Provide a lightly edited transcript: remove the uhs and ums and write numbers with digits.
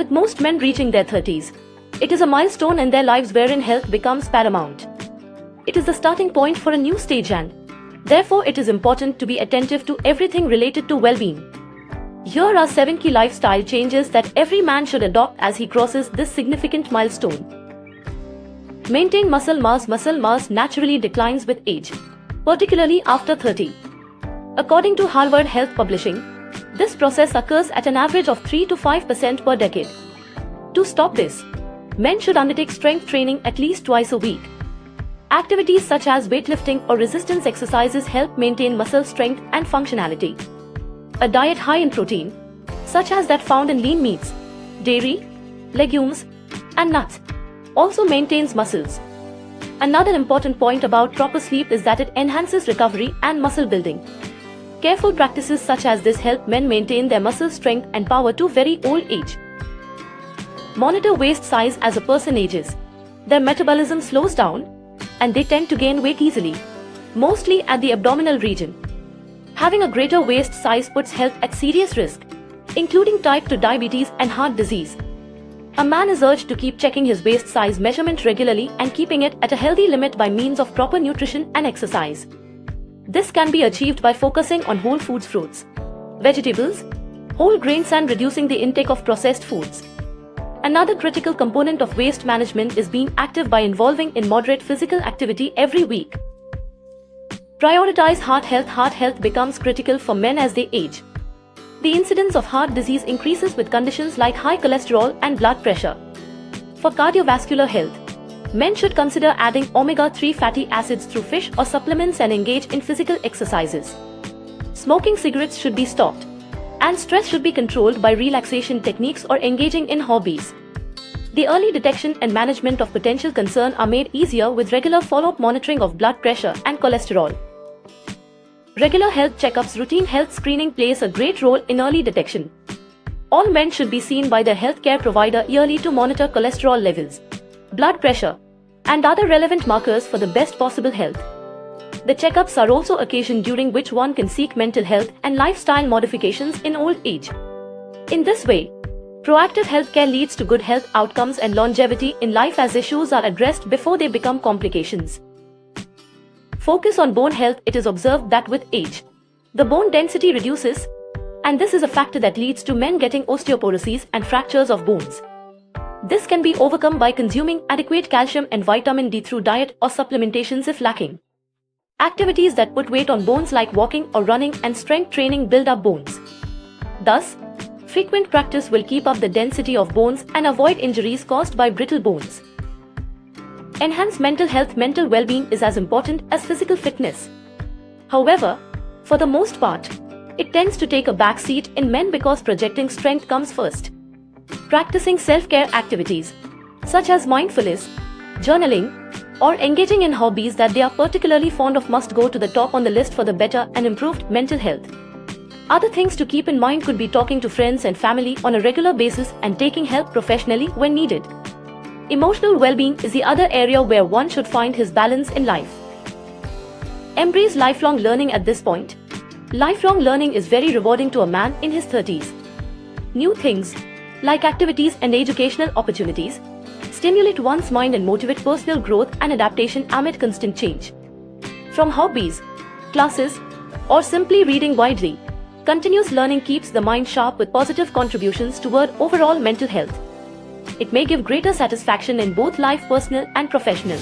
with most men reaching their 30s. It is a milestone in their lives wherein health becomes paramount. It is the starting point for a new stage and, therefore, it is important to be attentive to everything related to well-being. Here are 7 key lifestyle changes that every man should adopt as he crosses this significant milestone. Maintain muscle mass. Muscle mass naturally declines with age, particularly after 30. According to Harvard Health Publishing, this process occurs at an average of 3 to 5% per decade. To stop this, men should undertake strength training at least twice a week. Activities such as weightlifting or resistance exercises help maintain muscle strength and functionality. A diet high in protein, such as that found in lean meats, dairy, legumes, and nuts, also maintains muscles. Another important point about proper sleep is that it enhances recovery and muscle building. Careful practices such as this help men maintain their muscle strength and power to very old age. Monitor waist size as a person ages. Their metabolism slows down, and they tend to gain weight easily, mostly at the abdominal region. Having a greater waist size puts health at serious risk, including type 2 diabetes and heart disease. A man is urged to keep checking his waist size measurement regularly and keeping it at a healthy limit by means of proper nutrition and exercise. This can be achieved by focusing on whole foods, fruits, vegetables, whole grains, and reducing the intake of processed foods. Another critical component of waist management is being active by involving in moderate physical activity every week. Prioritize heart health. Heart health becomes critical for men as they age. The incidence of heart disease increases with conditions like high cholesterol and blood pressure. For cardiovascular health, men should consider adding omega-3 fatty acids through fish or supplements and engage in physical exercises. Smoking cigarettes should be stopped, and stress should be controlled by relaxation techniques or engaging in hobbies. The early detection and management of potential concern are made easier with regular follow-up monitoring of blood pressure and cholesterol. Regular health checkups. Routine health screening plays a great role in early detection. All men should be seen by their healthcare provider yearly to monitor cholesterol levels, blood pressure, and other relevant markers for the best possible health. The checkups are also occasion during which one can seek mental health and lifestyle modifications in old age. In this way, proactive healthcare leads to good health outcomes and longevity in life as issues are addressed before they become complications. Focus on bone health. It is observed that with age, the bone density reduces, and this is a factor that leads to men getting osteoporosis and fractures of bones. This can be overcome by consuming adequate calcium and vitamin D through diet or supplementations if lacking. Activities that put weight on bones like walking or running and strength training build up bones. Thus, frequent practice will keep up the density of bones and avoid injuries caused by brittle bones. Enhance mental health. Mental well-being is as important as physical fitness. However, for the most part, it tends to take a back seat in men because projecting strength comes first. Practicing self-care activities, such as mindfulness, journaling, or engaging in hobbies that they are particularly fond of must go to the top on the list for the better and improved mental health. Other things to keep in mind could be talking to friends and family on a regular basis and taking help professionally when needed. Emotional well-being is the other area where one should find his balance in life. Embrace lifelong learning. At this point, lifelong learning is very rewarding to a man in his 30s. New things, like activities and educational opportunities, stimulate one's mind and motivate personal growth and adaptation amid constant change. From hobbies, classes, or simply reading widely, continuous learning keeps the mind sharp with positive contributions toward overall mental health. It may give greater satisfaction in both life, personal and professional.